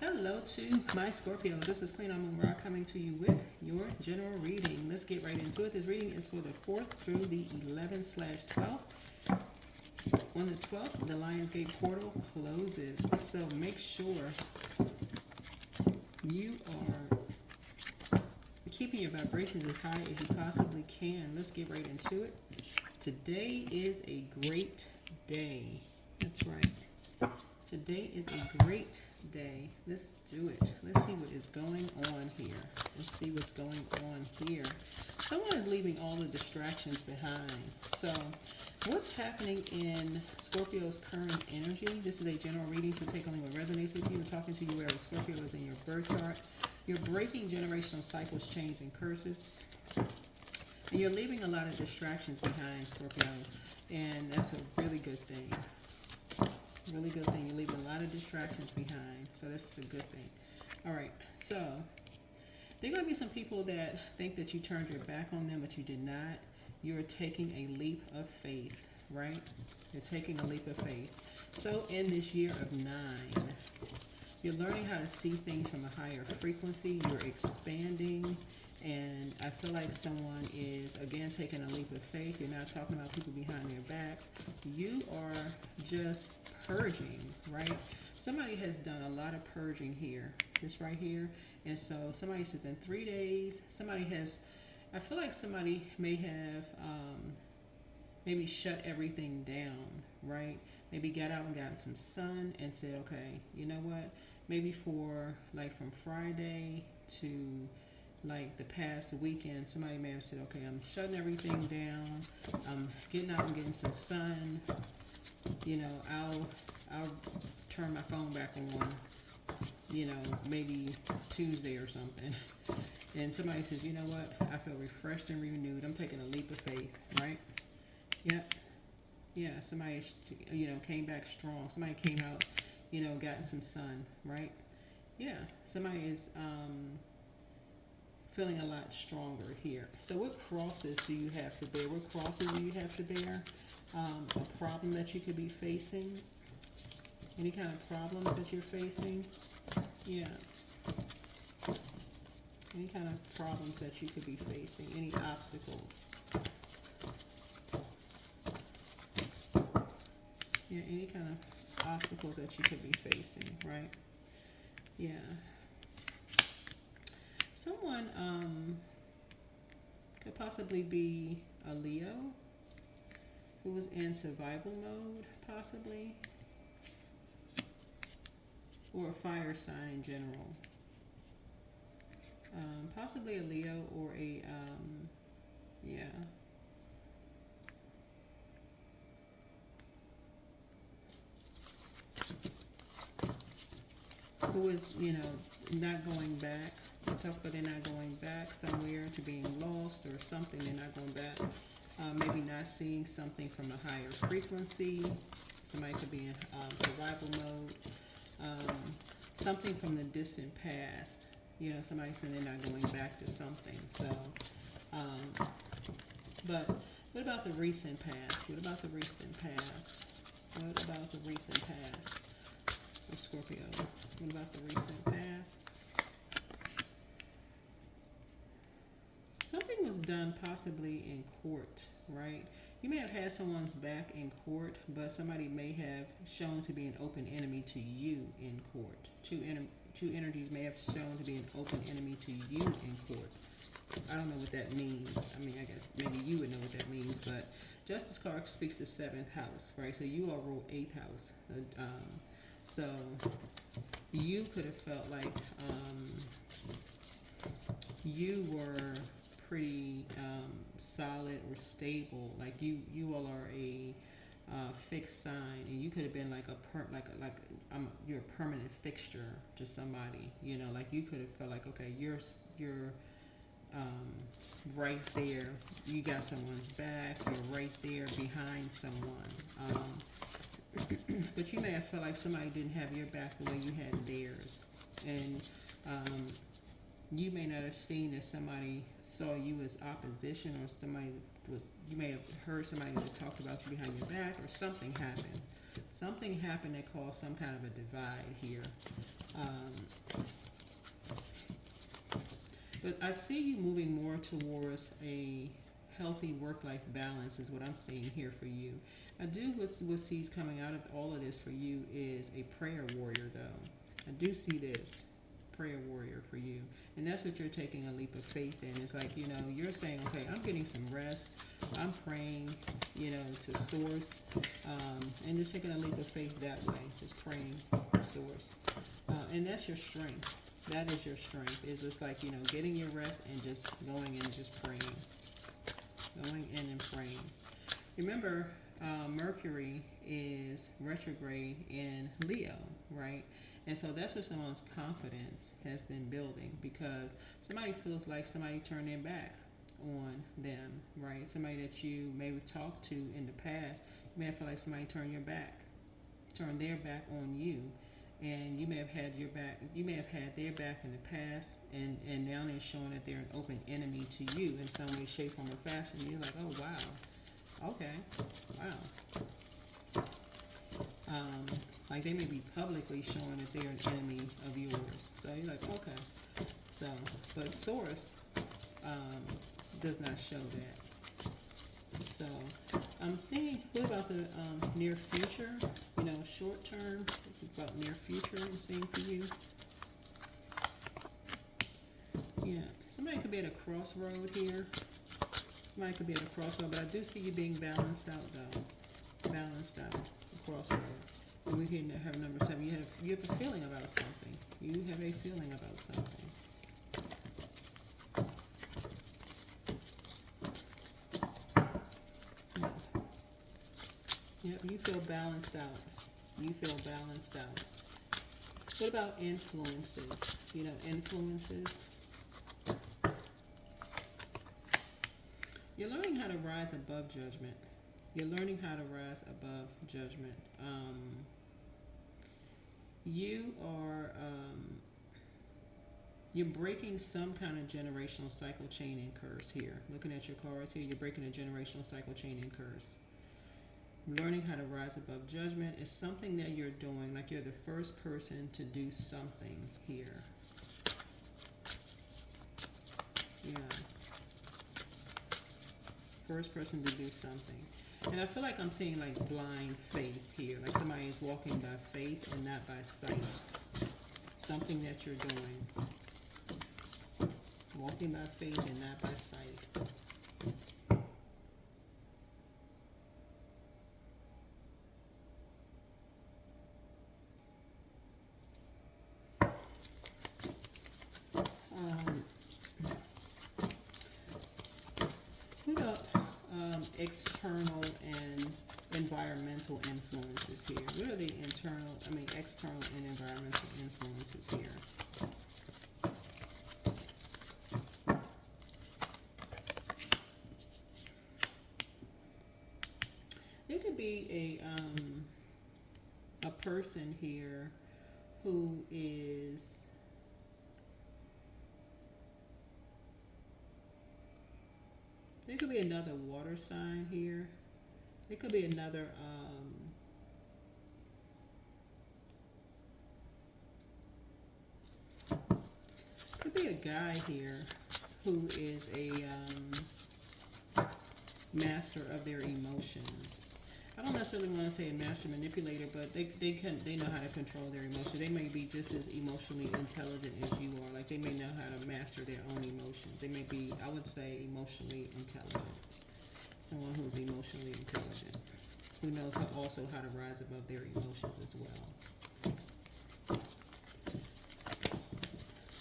Hello to my Scorpio. This is Queen Amon coming to you with your general reading. Let's get right into it. This reading is for the 4th through the 11/12th. On the 12th, the Lionsgate portal closes. So make sure you are keeping your vibrations as high as you possibly can. Let's get right into it. Today is a great day. That's right. Today is a great day. Let's do it. Let's see what is going on here. Let's see what's going on here. Someone is leaving all the distractions behind. So what's happening in Scorpio's current energy? This is a general reading, so take only what resonates with you. I'm talking to you wherever Scorpio is in your birth chart. You're breaking generational cycles, chains, and curses. And you're leaving a lot of distractions behind, Scorpio. And that's a really good thing. Really good thing. You're leaving a lot of distractions behind. So this is a good thing. All right. So there are going to be some people that think that you turned your back on them, but you did not. You're taking a leap of faith, right? You're taking a leap of faith. So in this year of 9, you're learning how to see things from a higher frequency. You're expanding. And I feel like someone is, again, taking a leap of faith. You're not talking about people behind their backs. You are just purging, right? Somebody has done a lot of purging here, this right here. And so somebody says in 3 days, somebody has, I feel like somebody may have maybe shut everything down, right? Maybe got out and gotten some sun and said, okay, you know what? Maybe for like from Friday to like the past weekend, somebody may have said, okay, I'm shutting everything down. I'm getting out and getting some sun. You know, I'll turn my phone back on, you know, maybe Tuesday or something. And somebody says, you know what? I feel refreshed and renewed. I'm taking a leap of faith, right? Yep. Yeah, somebody, you know, came back strong. Somebody came out, you know, gotten some sun, right? Yeah, somebody is feeling a lot stronger here. So what crosses do you have to bear? What crosses do you have to bear? A problem that you could be facing? Any kind of problems that you're facing? Yeah. Any kind of problems that you could be facing? Any obstacles? Yeah, any kind of obstacles that you could be facing, right? Yeah. Someone could possibly be a Leo who was in survival mode, possibly, or a fire sign in general. Possibly a Leo or a, yeah. Who is, you know, not going back. We talk about they're not going back somewhere to being lost or something. They're not going back. Maybe not seeing something from a higher frequency. Somebody could be in survival mode. Something from the distant past. You know, somebody saying they're not going back to something. So, but what about the recent past? What about the recent past? What about the recent past of Scorpio? What about the recent past? Something was done possibly in court, right? You may have had someone's back in court, but somebody may have shown to be an open enemy to you in court. Two energies may have shown to be an open enemy to you in court. I don't know what that means. I mean, I guess maybe you would know what that means, but Justice card speaks to 7th house, right? So you all rule 8th house. So you could have felt like you were pretty solid or stable, like you all are a fixed sign, and you could have been like you're a permanent fixture to somebody, you know, like you could have felt like, okay, you're right there, you got someone's back, you're right there behind someone, but you may have felt like somebody didn't have your back the way you had theirs, and you may not have seen that somebody saw you as opposition, or you may have heard somebody that talked about you behind your back, or something happened. Something happened that caused some kind of a divide here. Um, but I see you moving more towards a healthy work-life balance is what I'm seeing here for you. I do what sees coming out of all of this for you is a prayer warrior though. I do see this prayer warrior for you. And that's what you're taking a leap of faith in. It's like, you're saying, okay, I'm getting some rest. I'm praying, to source. And just taking a leap of faith that way. Just praying to source. And that's your strength. That is your strength. It's just like, getting your rest and just going in and just praying. Going in and praying. Remember, Mercury is retrograde in Leo, right? And so that's where someone's confidence has been building because somebody feels like somebody turned their back on them, right? Somebody that you maybe talked to in the past, you may feel like somebody turned their back on you. And you may have had their back in the past, and now they're showing that they're an open enemy to you in some way, shape, form, or fashion. You're like, oh wow, okay, wow. Like they may be publicly showing that they're an enemy of yours. So you're like, okay. So, but Source does not show that. So I'm seeing, what about the near future? Short term. It's about near future I'm seeing for you. Yeah, somebody could be at a crossroad here. Somebody could be at a crossroad, but I do see you being balanced out though. Balanced out, a crossroad. And we can have number 7. You have a feeling about something. You have a feeling about something. Yep, you feel balanced out. You feel balanced out. What about influences? Influences. You're learning how to rise above judgment. You're learning how to rise above judgment. You're breaking some kind of generational cycle chain and curse here. Looking at your cards here, you're breaking a generational cycle chain and curse. Learning how to rise above judgment is something that you're doing, like you're the first person to do something here. Yeah. First person to do something. And I feel like I'm seeing like blind faith here. Like somebody is walking by faith and not by sight. Something that you're doing. Walking by faith and not by sight. What about external and environmental influences here? What are the external and environmental influences here? There could be a person here who is there could be another water sign here. There could be another could be a guy here who is a master of their emotions. I don't necessarily want to say a master manipulator, but they know how to control their emotions. They may be just as emotionally intelligent as you are. Like they may know how to master their own emotions. They may be, I would say, emotionally intelligent. Someone who's emotionally intelligent, who knows also how to rise above their emotions as well.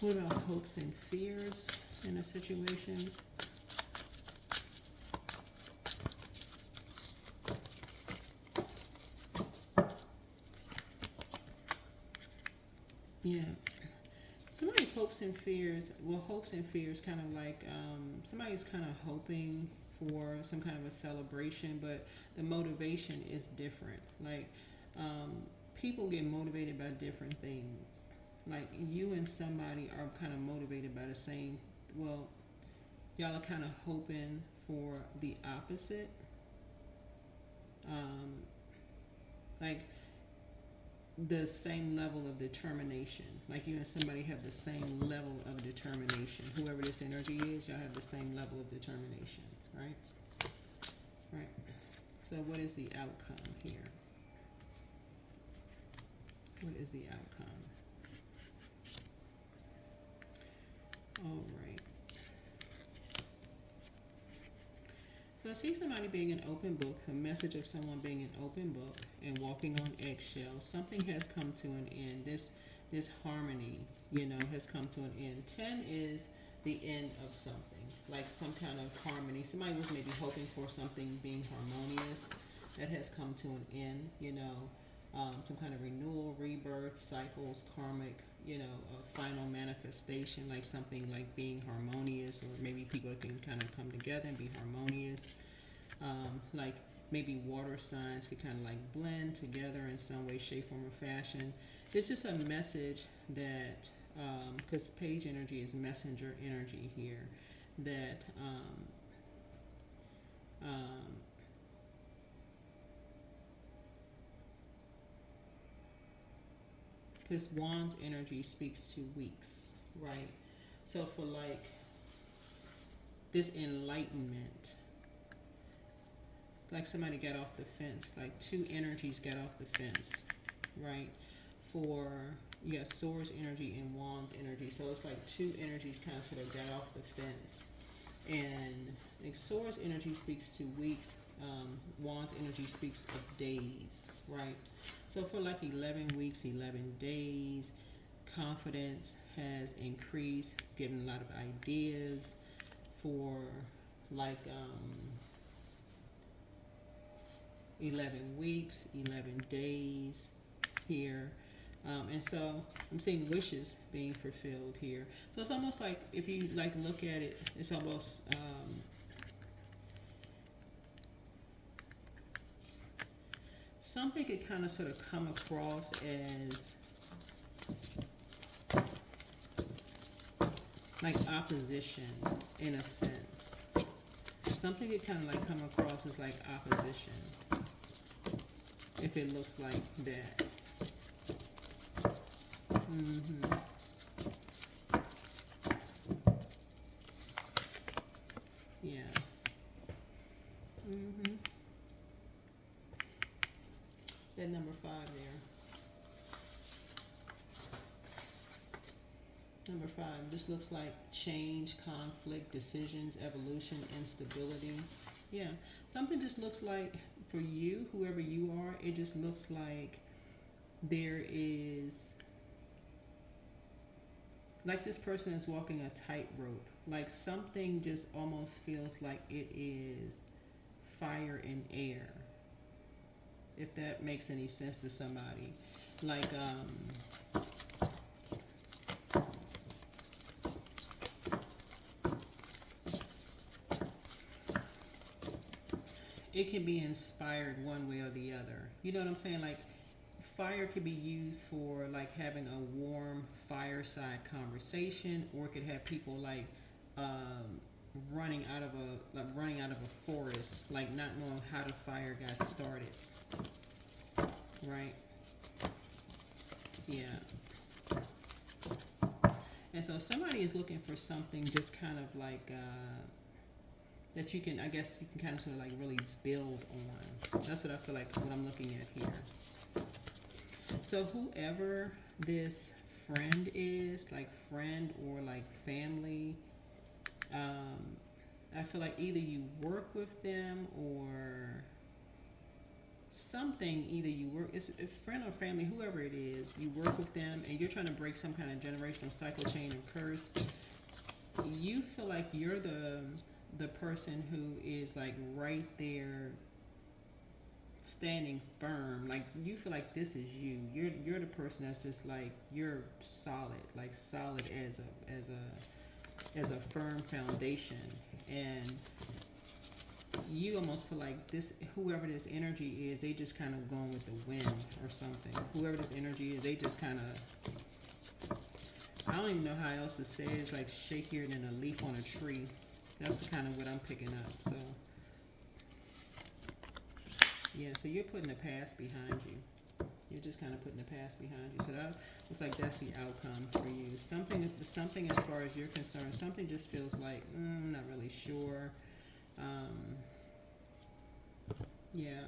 What about hopes and fears in a situation? Yeah. Somebody's hopes and fears, kind of like somebody's kind of hoping for some kind of a celebration, but the motivation is different. Like people get motivated by different things. Like you and somebody are kind of motivated by the same, well, y'all are kind of hoping for the opposite. Like the same level of determination. Like you and somebody have the same level of determination. Whoever this energy is, y'all have the same level of determination, right? Right. So what is the outcome here? What is the outcome? All right. So I see somebody being an open book, a message of someone being an open book and walking on eggshells. Something has come to an end. This harmony, you know, has come to an end. 10 is the end of something, like some kind of harmony. Somebody was maybe hoping for something being harmonious that has come to an end, you know, some kind of renewal, rebirth, cycles, karmic, you know, a final manifestation, like something like being harmonious, or maybe people can kind of come together and be harmonious. Like maybe water signs could kind of like blend together in some way, shape, form, or fashion. It's just a message that, because page energy is messenger energy here, that because Wands energy speaks to weeks, right? So for like this enlightenment, it's like somebody got off the fence, like two energies got off the fence, right? For, you got Swords energy and Wands energy. So it's like two energies kind of sort of got off the fence. And like Swords energy speaks to weeks, Wands energy speaks of days, right? So for like 11 weeks, 11 days, confidence has increased. It's given a lot of ideas. For like 11 weeks, 11 days here. And so I'm seeing wishes being fulfilled here. So it's almost like, if you like look at it, it's almost something could kind of sort of come across as like opposition in a sense. Something could kind of like come across as like opposition, if it looks like that. Yeah. That number 5 there. Number 5, this looks like change, conflict, decisions, evolution, instability. Yeah, something just looks like, for you, whoever you are, it just looks like there is, like this person is walking a tightrope. Like something just almost feels like it is fire and air, if that makes any sense to somebody. Like it can be inspired one way or the other. You know what I'm saying? Like fire could be used for like having a warm fireside conversation, or it could have people like running out of a forest, like not knowing how the fire got started. Right? Yeah. And so somebody is looking for something just kind of like that you can, I guess you can kind of sort of like really build on. That's what I feel like, what I'm looking at here. So whoever this friend is, like friend or like family, I feel like either you work with them or something, either you work, it's a friend or family, whoever it is, you work with them and you're trying to break some kind of generational cycle, chain, or curse. You feel like you're the person who is like right there standing firm. Like you feel like this is you. You're the person that's just like, you're solid, like solid as a firm foundation. And you almost feel like this, whoever this energy is, they just kind of going with the wind or something. Whoever this energy is, they just kind of, I don't even know how else to say it. It's like shakier than a leaf on a tree. That's kind of what I'm picking up. So yeah, so you're putting the past behind you. You're just kind of putting the past behind you. So that looks like that's the outcome for you. Something as far as you're concerned, something just feels like, I'm not really sure. Yeah.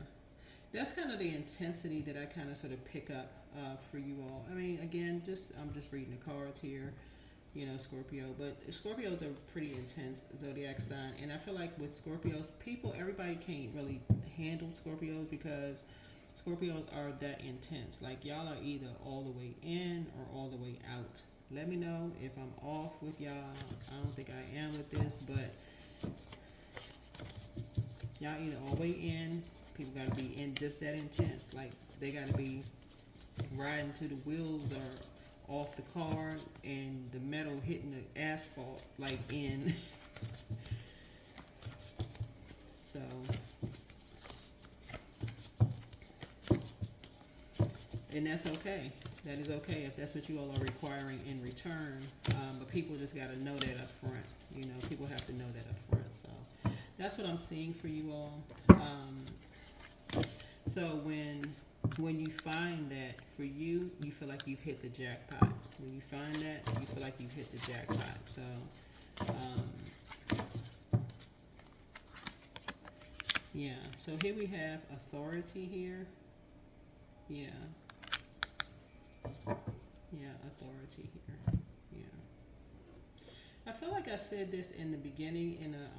That's kind of the intensity that I kind of sort of pick up for you all. I mean, again, I'm just reading the cards here, you know, Scorpio. But Scorpios are pretty intense zodiac sign, and I feel like with Scorpios, everybody can't really handle Scorpios because Scorpios are that intense. Like y'all are either all the way in or all the way out. Let me know if I'm off with y'all. I don't think I am with this, but y'all either all the way in. People got to be in just that intense. Like, they got to be riding till the wheels are off the car and the metal hitting the asphalt, like in. So, and that's okay. That is okay if that's what you all are requiring in return. But people just got to know that up front. You know, people have to know that up front. So, that's what I'm seeing for you all. So when you find that for you, you feel like you've hit the jackpot. When you find that, you feel like you've hit the jackpot. So, yeah. So here we have authority here. Yeah. Yeah, authority here. Yeah. I feel like I said this in the beginning in a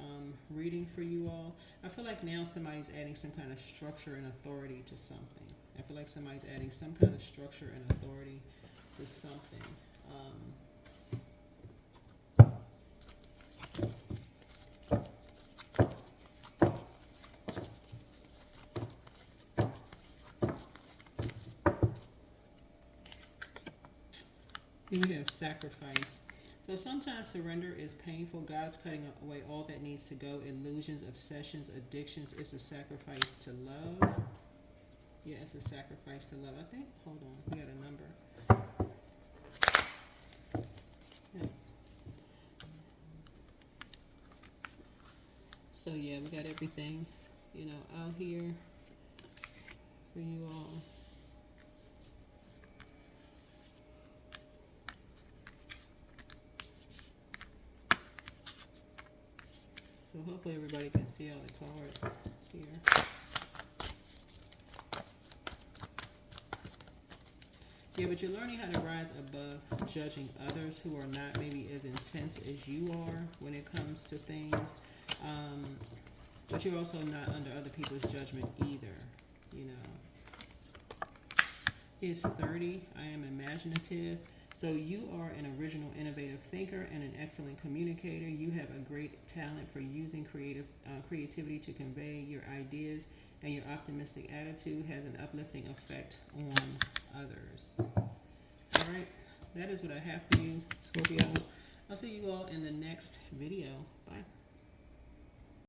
reading for you all. I feel like now somebody's adding some kind of structure and authority to something. I feel like somebody's adding some kind of structure and authority to something. Here we have sacrifice. So sometimes surrender is painful. God's cutting away all that needs to go. Illusions, obsessions, addictions. It's a sacrifice to love. Yeah, it's a sacrifice to love. I think, hold on, we got a number. Yeah. So yeah, we got everything, you know, out here for you all. So hopefully everybody can see all the cards here. Yeah, but you're learning how to rise above judging others who are not maybe as intense as you are when it comes to things. But you're also not under other people's judgment either, you know. It's 30. I am imaginative. So you are an original, innovative thinker and an excellent communicator. You have a great talent for using creativity to convey your ideas, and your optimistic attitude has an uplifting effect on others. All right, that is what I have for you, Scorpio. I'll see you all in the next video. Bye.